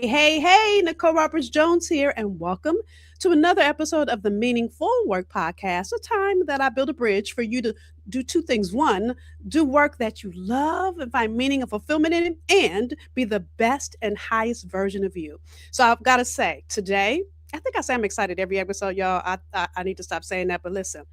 Hey, Nicole Roberts Jones here, and welcome to another episode of the Meaningful Work Podcast, a time that I build a bridge for you to do two things. One, do work that you love and find meaning and fulfillment in it, and be the best and highest version of you. So I've got to say, today, I think I say I'm excited every episode, y'all. I need to stop saying that, but listen,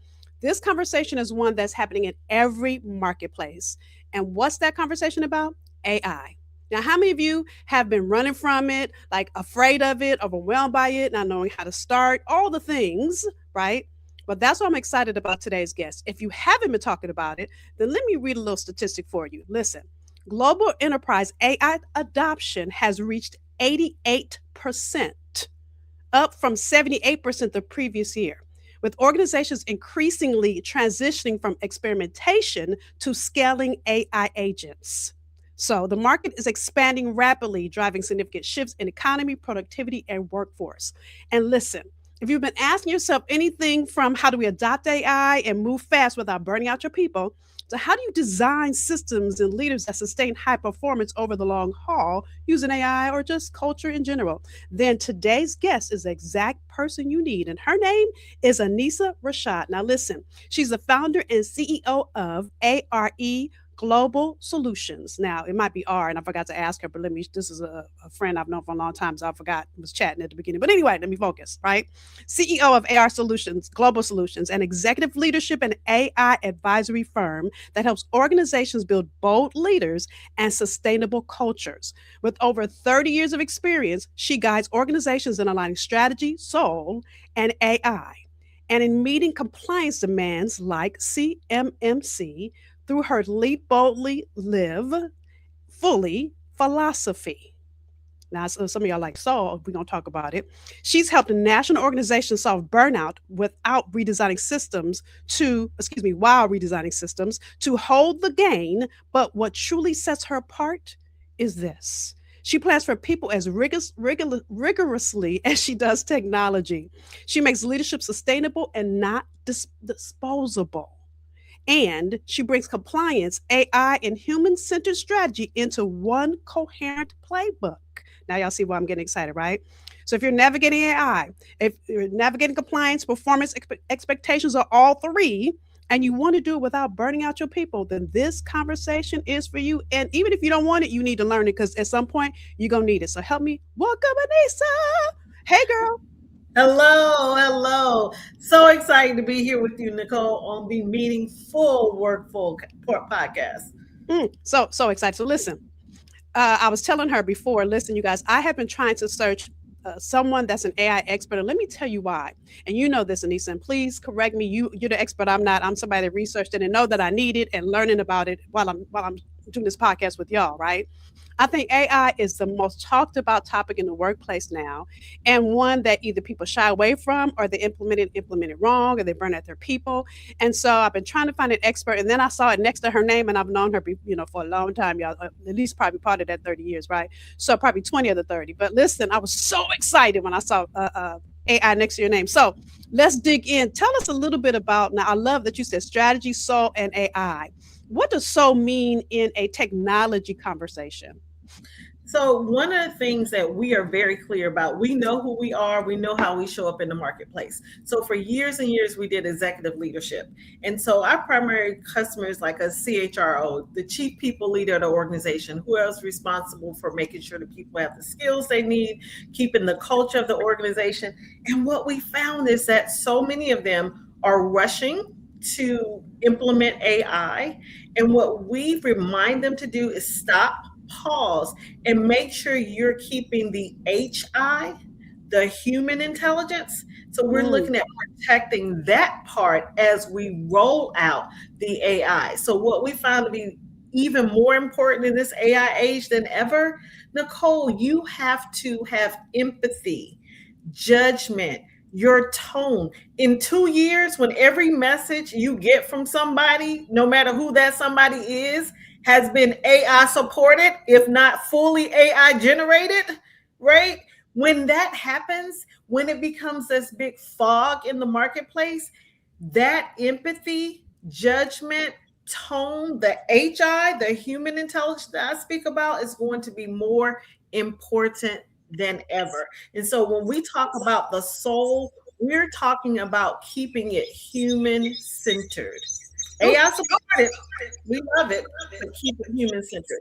this conversation is one that's happening in every marketplace. And what's that conversation about? AI. Now, how many of you have been running from it, like afraid of it, overwhelmed by it, not knowing how to start, all the things, right? But that's what I'm excited about today's guest. If you haven't been talking about it, then let me read a little statistic for you. Listen, global enterprise AI adoption has reached 88%, up from 78% the previous year, with organizations increasingly transitioning from experimentation to scaling AI agents. So the market is expanding rapidly, driving significant shifts in economy, productivity, and workforce. And listen, if you've been asking yourself anything from how do we adopt AI and move fast without burning out your people, to how do you design systems and leaders that sustain high performance over the long haul using AI or just culture in general, then today's guest is the exact person you need. And her name is Anisa Rashad. Now, listen, she's the founder and CEO of ARE Global Solutions. Now, it might be R, and I forgot to ask her, but this is a friend I've known for a long time, so I forgot, was chatting at the beginning. But anyway, let me focus, right? CEO of AR Solutions, Global Solutions, an executive leadership and AI advisory firm that helps organizations build bold leaders and sustainable cultures. With over 30 years of experience, she guides organizations in aligning strategy, soul, and AI, and in meeting compliance demands like CMMC through her Lead Boldly, Live Fully philosophy. Now, some of y'all like, so we're going to talk about it. She's helped national organizations solve burnout while redesigning systems to hold the gain. But what truly sets her apart is this. She plans for people as rigorously as she does technology. She makes leadership sustainable and not disposable. And she brings compliance, AI, and human centered strategy into one coherent playbook. Now, y'all see why I'm getting excited, right? So, if you're navigating AI, if you're navigating compliance, performance expectations, or all three, and you want to do it without burning out your people, then this conversation is for you. And even if you don't want it, you need to learn it because at some point you're going to need it. So, help me welcome Anisa. Hey, girl. Hello. So excited to be here with you, Nicole, on the Meaningful Workful podcast. So excited. So, listen, I was telling her before, listen, you guys, I have been trying to search someone that's an AI expert, and let me tell you why. And you know this, Anisa, and please correct me. You're the expert. I'm not. I'm somebody that researched it and know that I need it and learning about it while I'm doing this podcast with y'all, right? I think AI is the most talked about topic in the workplace now, and one that either people shy away from, or they implement it wrong, or they burn out their people. And so I've been trying to find an expert, and then I saw it next to her name, and I've known her, for a long time, y'all. At least probably part of that 30 years, right? So probably 20 of the 30. But listen, I was so excited when I saw AI next to your name. So let's dig in. Tell us a little bit about. Now, I love that you said strategy, soul, and AI. What does soul mean in a technology conversation? So, one of the things that we are very clear about, we know who we are, we know how we show up in the marketplace. So, for years and years, we did executive leadership. And so, our primary customers, like a CHRO, the chief people leader of the organization, who else responsible for making sure the people have the skills they need, keeping the culture of the organization. And what we found is that so many of them are rushing to implement AI. And what we remind them to do is stop, pause, and make sure you're keeping the HI, the human intelligence. So we're Mm, looking at protecting that part as we roll out the AI. So what we found to be even more important in this AI age than ever, Nicole, you have to have empathy, judgment, your tone. In 2 years, when every message you get from somebody, no matter who that somebody is, has been AI supported, if not fully AI generated, right? When that happens, when it becomes this big fog in the marketplace, that empathy, judgment, tone, the HI, the human intelligence that I speak about, is going to be more important than ever. And so when we talk about the soul, we're talking about keeping it human centered. Ooh, AI supported, we love it, but keep it human centered.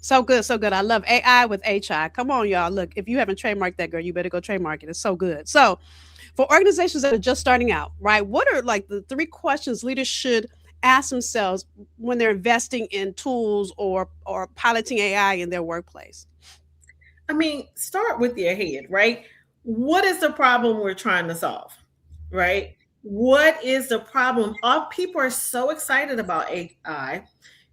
so good, so good. I love AI with HI. Come on, y'all. Look, if you haven't trademarked that, girl, you better go trademark it. It's so good. So, for organizations that are just starting out, right? What are like the three questions leaders should ask themselves when they're investing in tools or piloting AI in their workplace? I mean, start with your head, right? What is the problem we're trying to solve, right? What is the problem? All people are so excited about AI.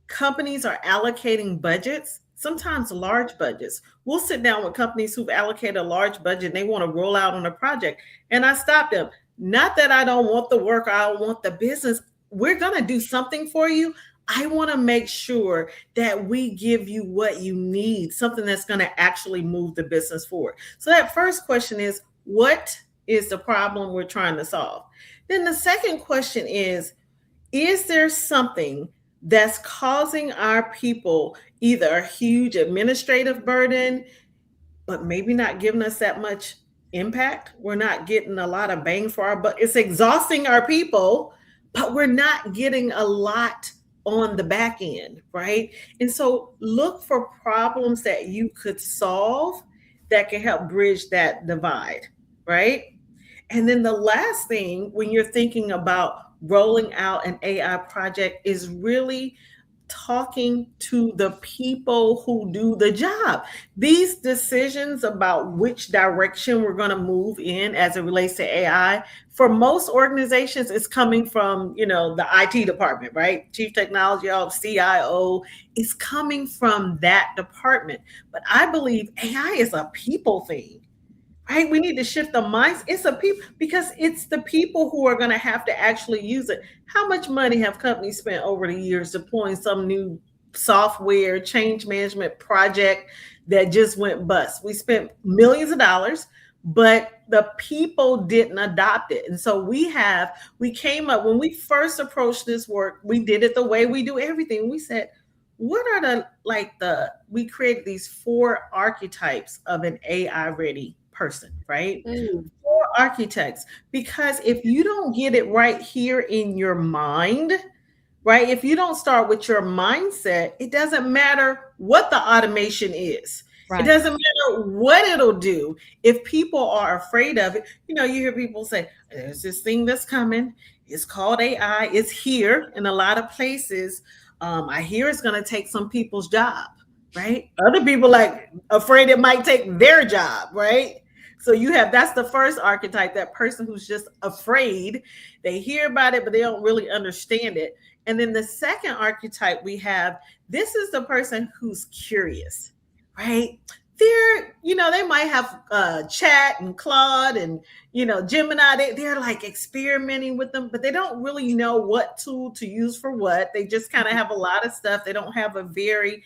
Companies are allocating budgets, sometimes large budgets. We'll sit down with companies who've allocated a large budget and they want to roll out on a project. And I stop them. Not that I don't want the work, I don't want the business. We're going to do something for you. I want to make sure that we give you what you need, something that's going to actually move the business forward. So, that first question is, what is the problem we're trying to solve? Then the second question is there something that's causing our people either a huge administrative burden, but maybe not giving us that much impact? We're not getting a lot of bang for our buck. It's exhausting our people, but we're not getting a lot on the back end, right? And so look for problems that you could solve that can help bridge that divide, right? And then the last thing when you're thinking about rolling out an AI project is really talking to the people who do the job. These decisions about which direction we're going to move in as it relates to AI, for most organizations, it's coming from, the IT department, right? Chief Technology Officer, CIO, is coming from that department. But I believe AI is a people thing, right? We need to shift the minds. It's a people because it's the people who are going to have to actually use it. How much money have companies spent over the years deploying some new software change management project that just went bust? We spent millions of dollars, but the people didn't adopt it. And so we came up when we first approached this work, we did it the way we do everything. We said, what are we created these four archetypes of an AI ready person, right? Mm, Four architects. Because if you don't get it right here in your mind, right? If you don't start with your mindset, it doesn't matter what the automation is. It right. doesn't matter what it'll do. If people are afraid of it, you hear people say, there's this thing that's coming. It's called AI. It's here in a lot of places. I hear it's going to take some people's job, right? Other people like afraid it might take their job, right? So that's the first archetype, that person who's just afraid. They hear about it, but they don't really understand it. And then the second archetype we have, this is the person who's curious, right? They might have chat and Claude and, Gemini. They're like experimenting with them, but they don't really know what tool to use for what. They just kind of have a lot of stuff. They don't have a very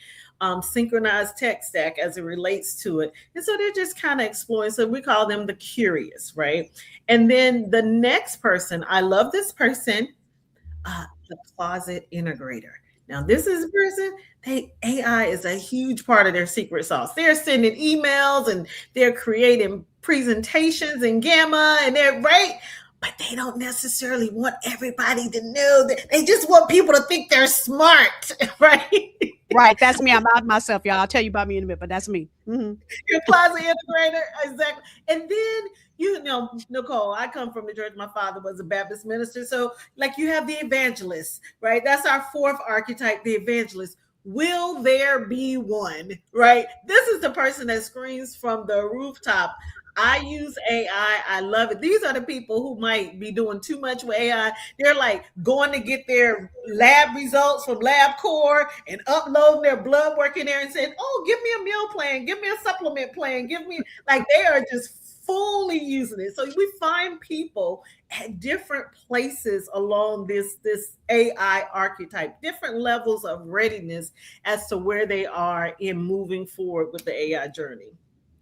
synchronized tech stack as it relates to it. And so they're just kind of exploring. So we call them the curious, right? And then the next person, I love this person, the closet integrator. Now, this is a person, AI is a huge part of their secret sauce. They're sending emails and they're creating presentations in Gamma and they're right, but they don't necessarily want everybody to know that. They just want people to think they're smart, right? Right. That's me. I'm out myself, y'all. I'll tell you about me in a minute, but that's me. Hmm. Your closet integrator, exactly. And then Nicole, I come from the church. My father was a Baptist minister, so like you have the evangelist, right? That's our fourth archetype, the evangelist. Will there be one, right? This is the person that screams from the rooftop, I use AI. I love it. These are the people who might be doing too much with AI. They're like going to get their lab results from LabCorp and uploading their blood work in there and saying, "Oh, give me a meal plan, give me a supplement plan, give me," like they are just fully using it. So we find people at different places along this AI archetype, different levels of readiness as to where they are in moving forward with the AI journey.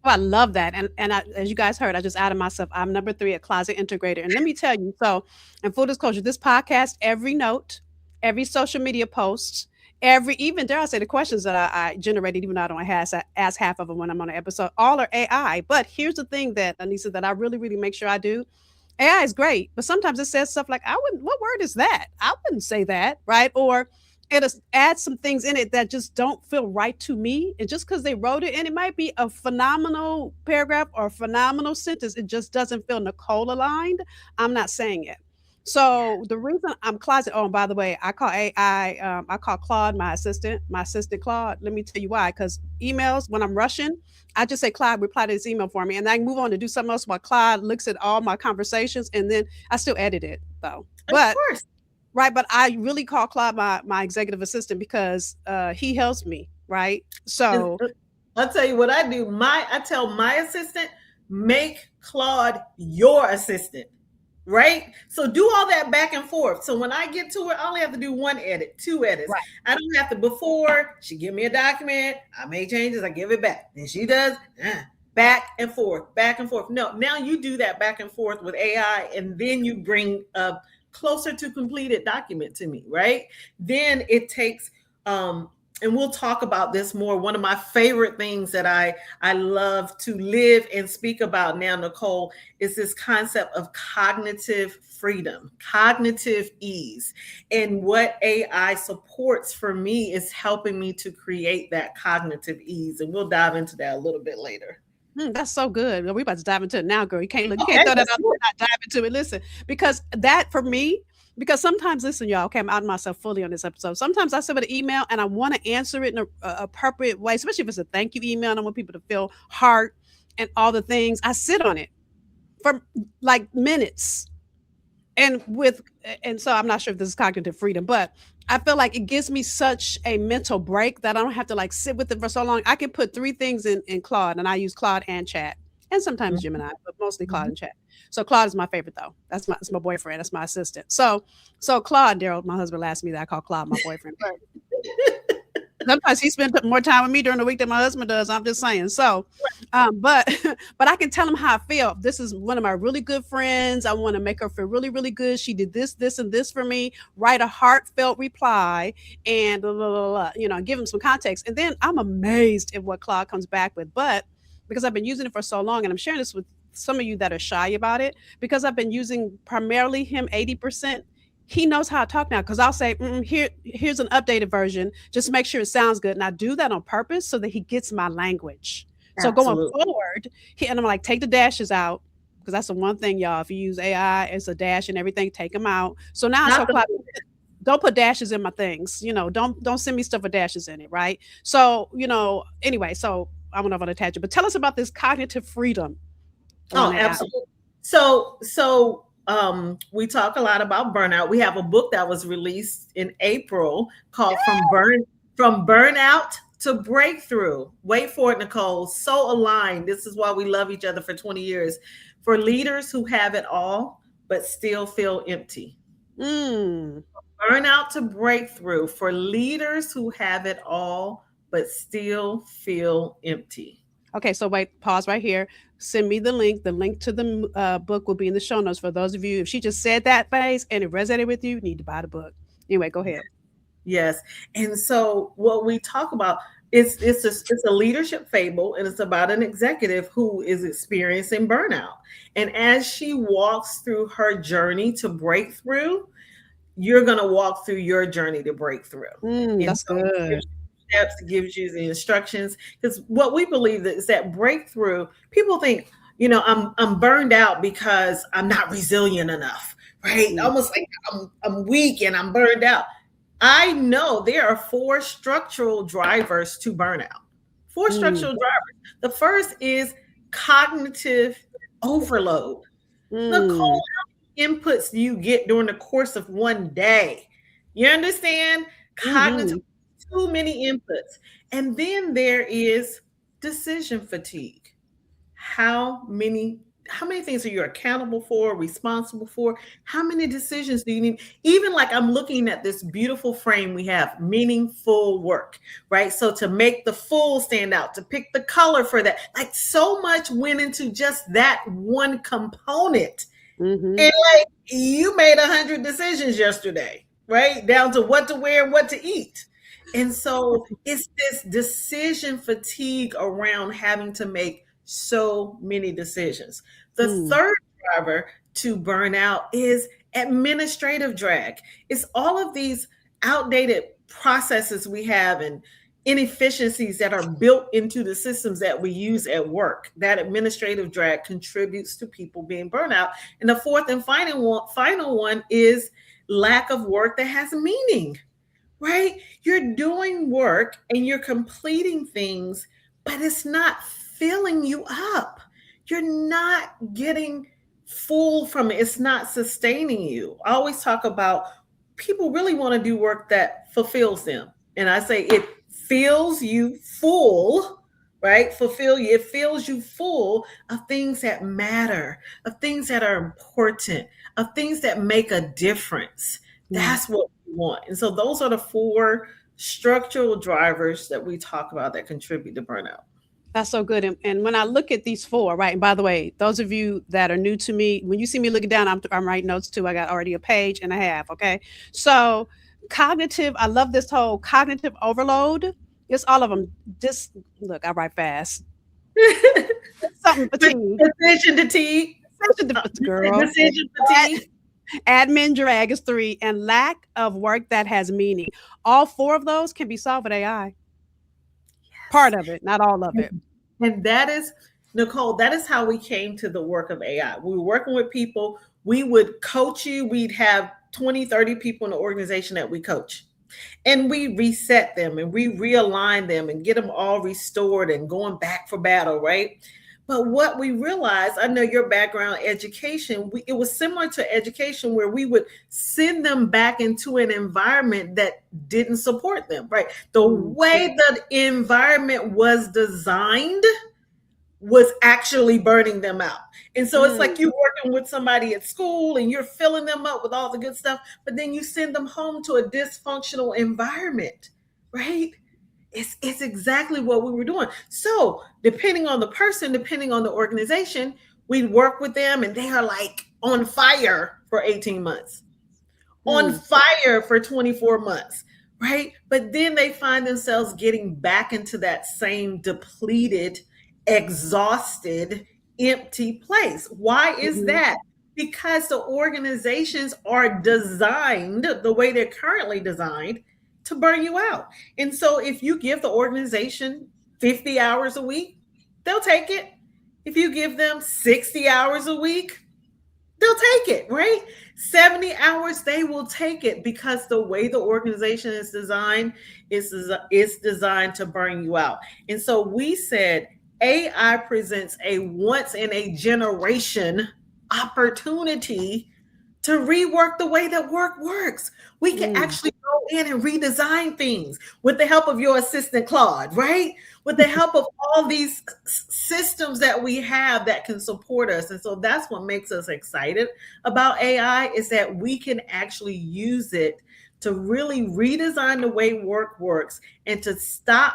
Oh, I love that. And as you guys heard, I just added myself. I'm number three, a closet integrator. And let me tell you, so in full disclosure, this podcast, every note, every social media post, even dare I say the questions that I generated, even though I don't ask half of them when I'm on an episode, all are AI. But here's the thing that Anisa, that I really, really make sure I do. AI is great, but sometimes it says stuff like, I wouldn't, what word is that? I wouldn't say that, right? Or it'll add some things in it that just don't feel right to me. And just because they wrote it, and it might be a phenomenal paragraph or a phenomenal sentence, it just doesn't feel Nicole aligned. I'm not saying it. So the reason I'm closet, oh, and by the way, I call AI, I call Claude my assistant Claude. Let me tell you why. Because emails, when I'm rushing, I just say, Claude, reply to this email for me. And I can move on to do something else while Claude looks at all my conversations. And then I still edit it though. Of But course. right, but I really call Claude my executive assistant because he helps me, right? And So I'll tell you what I do. I tell my assistant, make Claude your assistant. Right? So do all that back and forth. So when I get to it, I only have to do one edit, two edits. right. I don't have to, before she give me a document, I make changes, I give it back. Then she does back and forth, back and forth. No, now you do that back and forth with AI, and then you bring a closer to completed document to me, right? Then it takes and we'll talk about this more. One of my favorite things that I love to live and speak about now, Nicole, is this concept of cognitive freedom, cognitive ease. And what AI supports for me is helping me to create that cognitive ease. And we'll dive into that a little bit later. That's so good. We about to dive into it now, girl. You can't look, you can't Okay, throw that let's out do there it. and not dive into it. Listen, because that for me, because sometimes, listen, y'all, okay, I'm out of myself fully on this episode. Sometimes I send an email and I want to answer it in a appropriate way, especially if it's a thank you email and I want people to feel heart and all the things. I sit on it for like minutes. And with and so I'm not sure if this is cognitive freedom, but I feel like it gives me such a mental break that I don't have to like sit with it for so long. I can put three things in Claude, and I use Claude and Chat, and sometimes Gemini, but mostly Claude Mhm. and Chat. So Claude is my favorite though. That's my boyfriend. That's my assistant. So Claude, Daryl, my husband asked me that I call Claude my boyfriend. But sometimes he spends more time with me during the week than my husband does. I'm just saying. So, but but I can tell him how I feel. This is one of my really good friends. I want to make her feel really, really good. She did this, this, and this for me. Write a heartfelt reply and blah, blah, blah, blah, give him some context. And then I'm amazed at what Claude comes back with. But because I've been using it for so long, and I'm sharing this with some of you that are shy about it, because I've been using primarily him 80%, he knows how to talk now because I'll say, here's an updated version. Just make sure it sounds good. And I do that on purpose so that he gets my language. So going Absolutely. forward, and I'm like, take the dashes out because that's the one thing, y'all. If you use AI, it's a dash and everything. Take them out. So now I Not told the Cloud, don't put dashes in my things. Don't send me stuff with dashes in it, right? So anyway. So I went off on a tangent, but tell us about this cognitive freedom Oh, around AI. absolutely. We talk a lot about burnout. We have a book that was released in April called From Burnout to Breakthrough. Wait for it, Nicole. So aligned. This is why we love each other for 20 years. For leaders who have it all but still feel empty. Mm. Burnout to Breakthrough for leaders who have it all but still feel empty. Okay, so wait, pause right here. Send me the link. The link to the book will be in the show notes for those of you. If she just said that phrase and it resonated with you, you need to buy the book. Anyway, go ahead. Yes. And so what we talk about it's a leadership fable, and it's about an executive who is experiencing burnout. And as she walks through her journey to breakthrough, you're going to walk through your journey to breakthrough. And That's so it good. gives you steps, it gives you the instructions. Because what we believe is that breakthrough, people think, I'm burned out because I'm not resilient enough, right? Mm. Almost like I'm weak and I'm burned out. I know there are four structural drivers to burnout. Four Mm. structural drivers. The first is cognitive overload. Mm. Nicole, inputs you get during the course of one day. You understand? Cognitive, Mhm. too many inputs. And then there is decision fatigue. How many things are you accountable for, responsible for? How many decisions do you need? Even like I'm looking at this beautiful frame we have, meaningful work, right? So to make the full stand out, to pick the color for that, like so much went into just that one component. Mhm. And like you made 100 decisions yesterday, right? Down to what to wear and what to eat. And so it's this decision fatigue around having to make so many decisions. The Mm, third driver to burnout is administrative drag. It's all of these outdated processes we have and inefficiencies that are built into the systems that we use at work. That administrative drag contributes to people being burnout. And the fourth and final one is lack of work that has meaning, right? You're doing work and you're completing things, but it's not filling you up. You're not getting full from it. It's not sustaining you. I always talk about people really want to do work that fulfills them. And I say it fills you full, right? Fulfill you. It fills you full of things that matter, of things that are important, of things that make a difference. mm. That's what we want. And so those are the four structural drivers that we talk about that contribute to burnout. That's so good. And when I look at these four, right? And by the way, those of you that are new to me, when you see me looking down, I'm writing notes too. I got already a page and a half. Okay. So cognitive, I love this whole cognitive overload. It's all of them. Just look, I write fast. Something fatigue. Decision fatigue. Uh, Girl. Decision fatigue. Admin drag is three, and lack of work that has meaning. All four of those can be solved with AI. Part of it, not all of it. And that is, Nicole, that is how we came to the work of AI. We were working with people. We would coach you. We'd have 20, 30 people in the organization that we coach. And we reset them and we realign them and get them all restored and going back for battle, right? But what we realized, I know your background education, it was similar to education where we would send them back into an environment that didn't support them, right? The Mm, way the environment was designed was actually burning them out. And so it's mm, like you're working with somebody at school and you're filling them up with all the good stuff, but then you send them home to a dysfunctional environment, right? It's exactly what we were doing. So depending on the person, depending on the organization, we work with them and they are like on fire for 18 months, on mm, fire for 24 months, right? But then they find themselves getting back into that same depleted, exhausted, empty place. Why is mhm, that? Because the organizations are designed the way they're currently designed to burn you out. And so if you give the organization 50 hours a week, they'll take it. If you give them 60 hours a week, they'll take it, right? 70 hours, they will take it because the way the organization is designed is designed to burn you out. And so we said AI presents a once in a generation opportunity to rework the way that work works. We can mm. actually go in and redesign things with the help of your assistant Claude, right? With the help of all these systems that we have that can support us. And so that's what makes us excited about AI is that we can actually use it to really redesign the way work works and to stop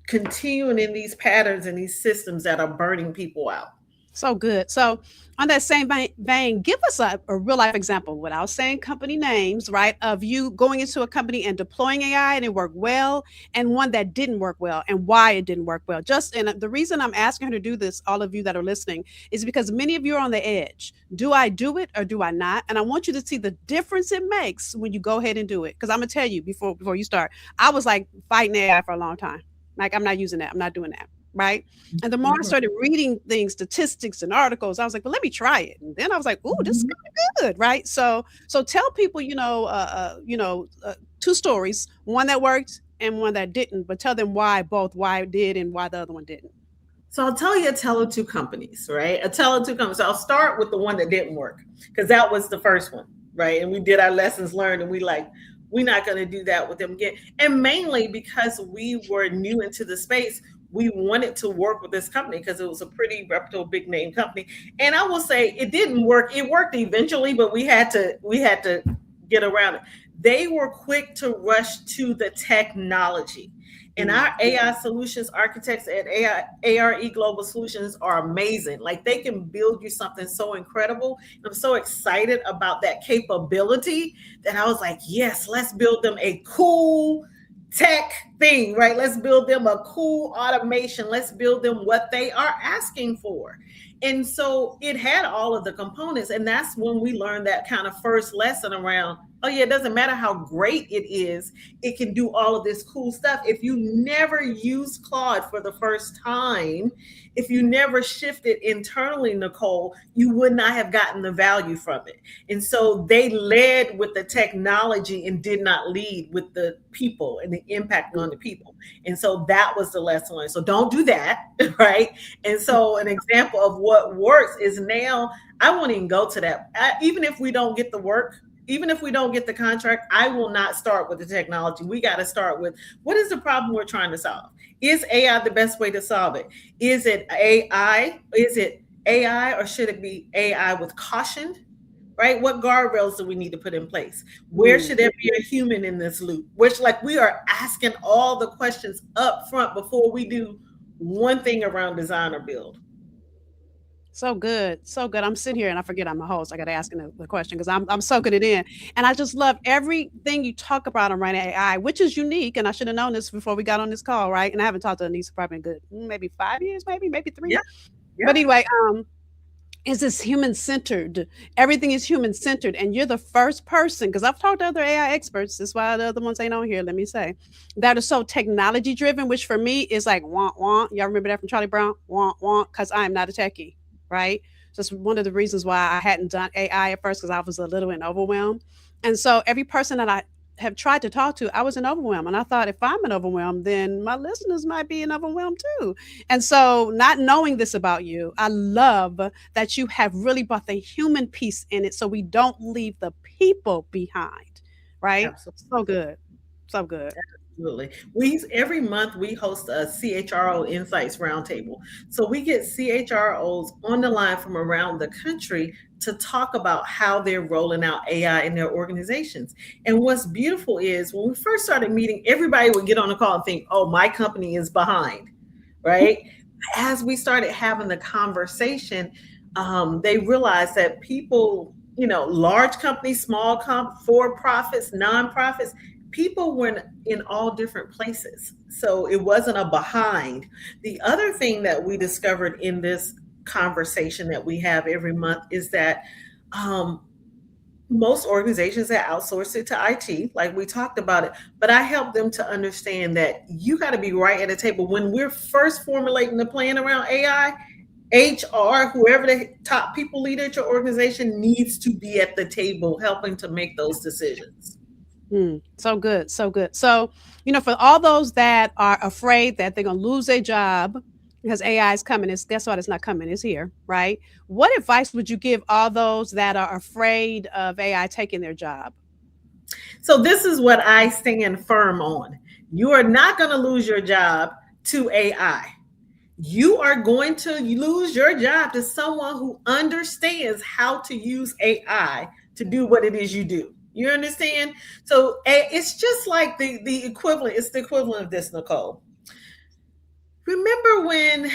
continuing in these patterns and these systems that are burning people out. So good. So, on that same vein, give us a real life example without saying company names, right? Of you going into a company and deploying AI and it worked well, and one that didn't work well, and why it didn't work well. Just and the reason I'm asking her to do this, all of you that are listening, is because many of you are on the edge. Do I do it or do I not? And I want you to see the difference it makes when you go ahead and do it. Because I'm gonna tell you before you start, I was like fighting AI for a long time. Like I'm not using that. I'm not doing that. Right. And the more I started reading things, statistics and articles, I was like, well, let me try it. And then I was like, oh, this is Mhm. kind of good. Right. So tell people, two stories, one that worked and one that didn't, but tell them why it did and why the other one didn't. So I'll tell you a tell of two companies, right? A tell of two companies. So I'll start with the one that didn't work because that was the first one, right? And we did our lessons learned and we're not going to do that with them again. And mainly because we were new into the space, we wanted to work with this company because it was a pretty reputable big name company. And I will say it didn't work. It worked eventually, but we had to get around it. They were quick to rush to the technology. And Mm, our AI solutions architects at ARE Global Solutions are amazing. Like they can build you something so incredible. I'm so excited about that capability that I was like, yes, let's build them a cool tech thing, right? Let's build them a cool automation. Let's build them what they are asking for. And so it had all of the components. And that's when we learned that kind of first lesson around, oh, yeah, it doesn't matter how great it is, it can do all of this cool stuff. If you never use Claude for the first time, if you never shifted internally, Nicole, you would not have gotten the value from it. And so they led with the technology and did not lead with the people and the impact on the people. And so that was the lesson learned. So don't do that, right? And so an example of what works is now I won't even go to that. Even if we don't get the work, even if we don't get the contract, I will not start with the technology. We got to start with what is the problem we're trying to solve? Is AI the best way to solve it? Is it AI? Is it AI or should it be AI with caution? Right? What guardrails do we need to put in place? Where Mm. should there be a human in this loop? Which, like, we are asking all the questions up front before we do one thing around design or build. So good, so good. I'm sitting here and I forget I'm a host. I got to ask the question because I'm soaking it in, and I just love everything you talk about around AI, which is unique. And I should have known this before we got on this call, right? And I haven't talked to Anisa probably in good maybe 5 years, maybe three. Yeah, But yeah, anyway, is this human centered? Everything is human centered, and you're the first person because I've talked to other AI experts. That's why the other ones ain't on here. Let me say that are so technology driven, which for me is like want want. Y'all remember that from Charlie Brown? Want because I am not a techie, right? So that's one of the reasons why I hadn't done AI at first because I was a little in overwhelmed. And so every person that I have tried to talk to, I was in overwhelm, and I thought if I'm in overwhelm, then my listeners might be in overwhelm too. And so, not knowing this about you, I love that you have really brought the human piece in it so we don't leave the people behind, right? So absolutely. good. So good. Absolutely. We every month we host a CHRO Insights Roundtable. So we get CHROs on the line from around the country to talk about how they're rolling out AI in their organizations. And what's beautiful is when we first started meeting, everybody would get on the call and think, "Oh, my company is behind," right? As we started having the conversation, they realized that people, large companies, small for profits, nonprofits, people were in all different places. So it wasn't a behind. The other thing that we discovered in this conversation that we have every month is that um, most organizations that outsource it to IT, like we talked about it, but I help them to understand that you got to be right at the table. When we're first formulating the plan around AI, HR, whoever the top people leader at your organization needs to be at the table helping to make those decisions. So good. So good. So, for all those that are afraid that they're going to lose their job because AI is coming, guess what? It's not coming, it's here, right? What advice would you give all those that are afraid of AI taking their job? So this is what I stand firm on. You are not going to lose your job to AI. You are going to lose your job to someone who understands how to use AI to do what it is you do. You understand? So it's just like the equivalent. It's the equivalent of this, Nicole. Remember when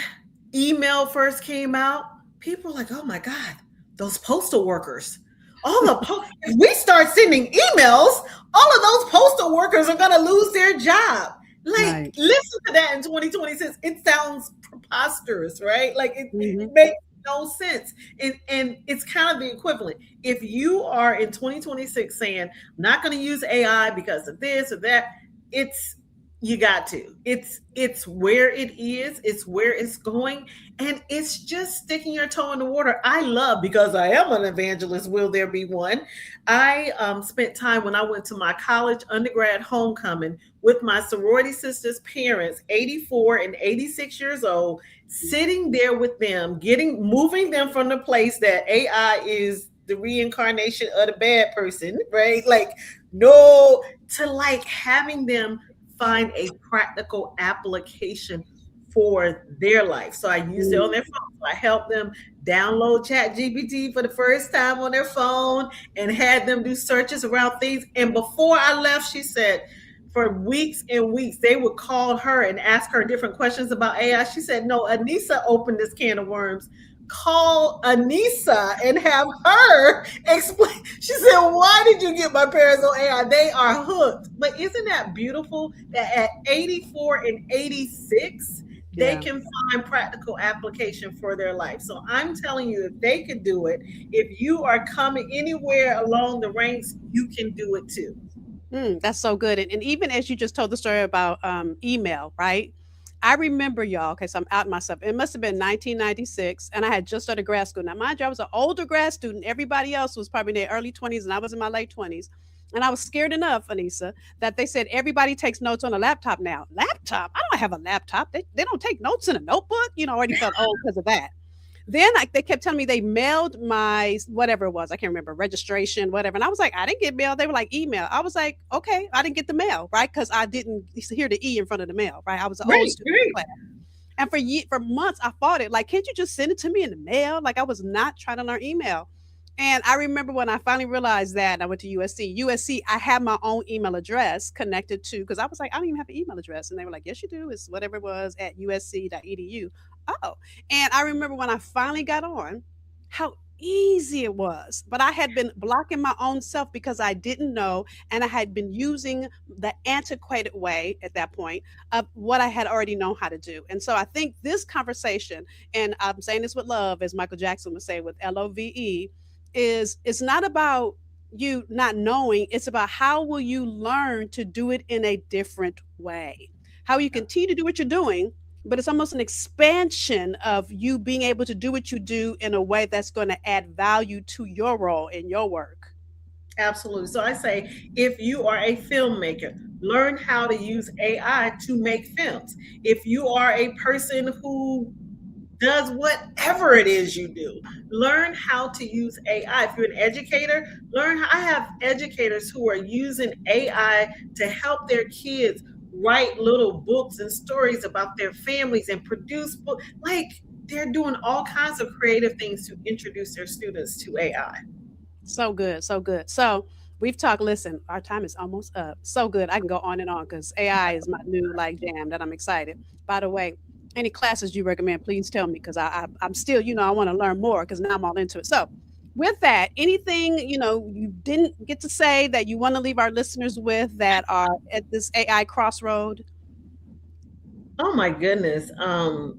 email first came out? People were like, "Oh my God, those postal workers." If we start sending emails, all of those postal workers are going to lose their job. Like, Right. listen to that in 2026. It sounds preposterous, right? Like, it Hmm. makes no sense. And it's kind of the equivalent. If you are in 2026 saying, "I'm not going to use AI because of this or that," it's you got to. It's where it is, it's where it's going, and it's just sticking your toe in the water. I love, because I am an evangelist, will there be one? I spent time when I went to my college undergrad homecoming with my sorority sisters' parents, 84 and 86 years old, sitting there with them, moving them from the place that AI is the reincarnation of the bad person, right? Like, no, to like having them find a practical application for their life. So I used it on their phone. So I helped them download Chat GPT for the first time on their phone and had them do searches around things. And before I left, she said, for weeks and weeks, they would call her and ask her different questions about AI. She said, "No, Anisa opened this can of worms call Anisa and have her explain. She said, "Why did you get my parents on AI? They are hooked." But isn't that beautiful that at 84 and 86, they Yeah. can find practical application for their life? So I'm telling you, if they could do it, if you are coming anywhere along the ranks, you can do it too. That's so good. And even as you just told the story about email, right? I remember y'all, okay, so I'm out myself. It must have been 1996, and I had just started grad school. Now, mind you, I was an older grad student. Everybody else was probably in their early 20s, and I was in my late 20s. And I was scared enough, Anissa, that they said everybody takes notes on a laptop now. Laptop? I don't have a laptop. They don't take notes in a notebook. I already felt old because of that. Then they kept telling me they mailed my whatever it was. I can't remember registration, whatever. And I was like, I didn't get mail. They were like email. I was like, okay, I didn't get the mail, right? Because I didn't hear the E in front of the mail, right? I was an old Right, student in the right. class. And for months, I fought it. Like, can't you just send it to me in the mail? Like, I was not trying to learn email. And I remember when I finally realized that, and I went to USC. USC, I had my own email address connected to, because I was like, I don't even have an email address. And they were like, yes, you do. It's whatever it was at usc.edu. Oh, and I remember when I finally got on, how easy it was. But I had been blocking my own self because I didn't know, and I had been using the antiquated way at that point of what I had already known how to do. And so I think this conversation, and I'm saying this with love, as Michael Jackson would say, with LOVE, is it's not about you not knowing, it's about how will you learn to do it in a different way. How you continue to do what you're doing, but it's almost an expansion of you being able to do what you do in a way that's going to add value to your role in your work. Absolutely. So I say, if you are a filmmaker, learn how to use AI to make films. If you are a person who does whatever it is you do, learn how to use AI. If you're an educator, learn how. I have educators who are using AI to help their kids write little books and stories about their families and produce books. Like, they're doing all kinds of creative things to introduce their students to AI. So good, so good. So we've talked. Listen, our time is almost up. So good. I can go on and on because AI is my new like jam that I'm excited. By the way, any classes you recommend, please tell me because I'm still, I want to learn more because now I'm all into it. So with that, anything you didn't get to say that you want to leave our listeners with that are at this AI crossroad? Oh my goodness. I'll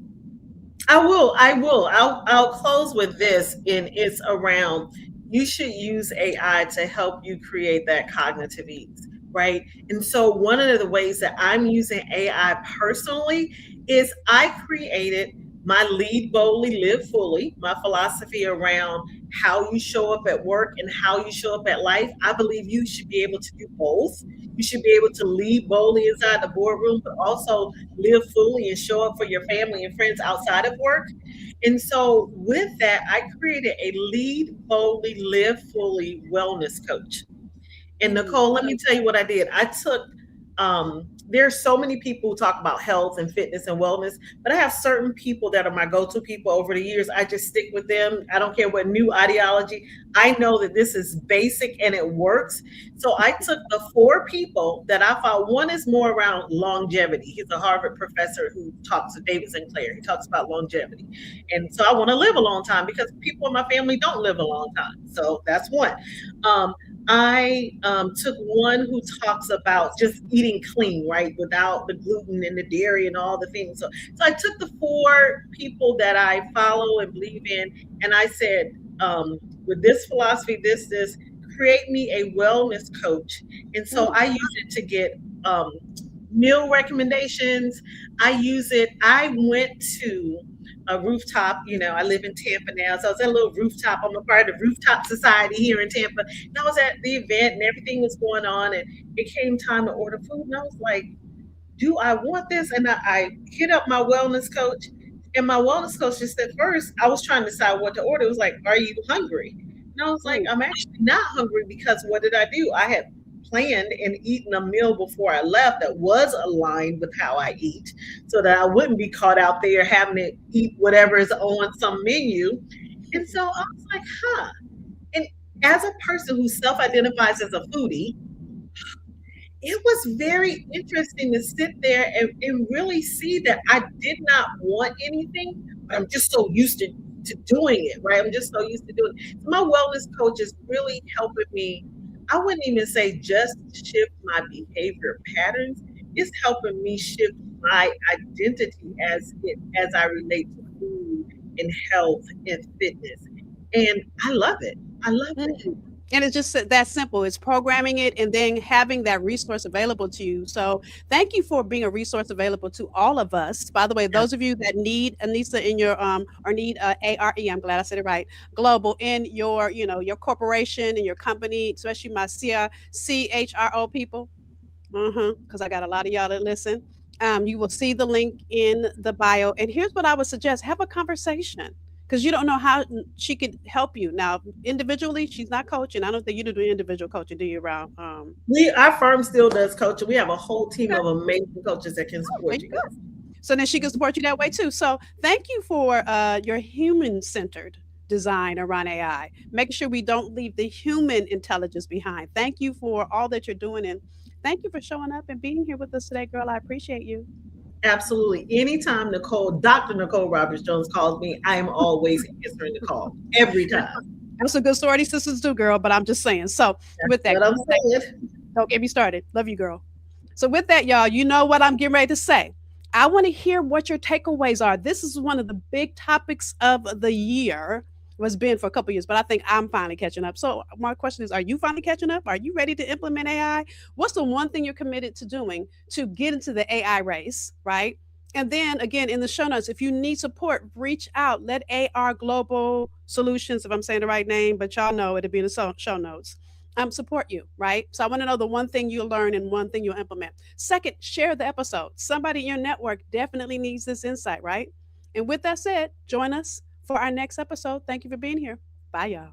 close with this, and it's around, you should use AI to help you create that cognitive ease, right? And so one of the ways that I'm using AI personally is I created my lead boldly, live fully, my philosophy around how you show up at work and how you show up at life. I believe you should be able to do both. You should be able to lead boldly inside the boardroom, but also live fully and show up for your family and friends outside of work. And so, with that, I created a lead boldly, live fully wellness coach. And Mm, Nicole, let me tell you what I did. There's so many people who talk about health and fitness and wellness, but I have certain people that are my go-to people over the years. I just stick with them. I don't care what new ideology. I know that this is basic and it works. So I took the four people that I found. One is more around longevity. He's a Harvard professor who talks to David Sinclair. He talks about longevity. And so I want to live a long time because people in my family don't live a long time. So that's one. Um, I took one who talks about just eating clean, right, without the gluten and the dairy and all the things. So I took the four people that I follow and believe in, and I said, with this philosophy, this, create me a wellness coach. And so mm, I use it to get um, meal recommendations. I use it. I went to a rooftop. I live in Tampa now, so I was at a little rooftop. I'm a part of the Rooftop Society here in Tampa. And I was at the event, and everything was going on, and it came time to order food, and I was like, "Do I want this?" And I hit up my wellness coach, and my wellness coach just said, first, I was trying to decide what to order. It was like, "Are you hungry?" And I was like, mm. "I'm actually not hungry because what did I do? I had planned and eaten a meal before I left that was aligned with how I eat so that I wouldn't be caught out there having to eat whatever is on some menu." And so I was like, huh. And as a person who self identifies as a foodie, it was very interesting to sit there and really see that I did not want anything, but I'm just so used to to doing it, right? I'm just so used to doing it. So my wellness coach is really helping me. I wouldn't even say just shift my behavior patterns. It's helping me shift my identity as I relate to food and health and fitness. And I love it. I love it. Mhm. And it's just that simple. It's programming it and then having that resource available to you. So thank you for being a resource available to all of us. By the way, Yeah. those of you that need Anissa in your or need ARE, I'm glad I said it right, global in your, your corporation and your company, especially my CHRO people. Because I got a lot of y'all that listen. You will see the link in the bio. And here's what I would suggest: have a conversation, because you don't know how she could help you. Now, individually, she's not coaching. I don't think you do individual coaching, do you, Round? Our firm still does coaching. We have a whole team Okay. of amazing coaches that can Oh, there support you you go. guys. So then she can support you that way too. So thank you for your human centered design around AI, making sure we don't leave the human intelligence behind. Thank you for all that you're doing. And thank you for showing up and being here with us today, girl. I appreciate you. Absolutely. Anytime Dr. Nicole Roberts Jones calls me, I am always answering the call every And time. that's a good story these sisters do, girl. But I'm just saying. So That's with that, what I'm saying. don't get me started. Love you, girl. So with that, y'all, you know what I'm getting ready to say. I want to hear what your takeaways are. This is one of the big topics of the year. Was been for a couple years, but I think I'm finally catching up. So my question is, are you finally catching up? Are you ready to implement AI? What's the one thing you're committed to doing to get into the AI race, right? And then again, in the show notes, if you need support, reach out. Let AR Global Solutions, if I'm saying the right name, but y'all know it'll be in the show notes, support you, right? So I want to know the one thing you'll learn and one thing you'll implement. Second, share the episode. Somebody in your network definitely needs this insight, right? And with that said, join us for our next episode. Thank you for being here. Bye, y'all.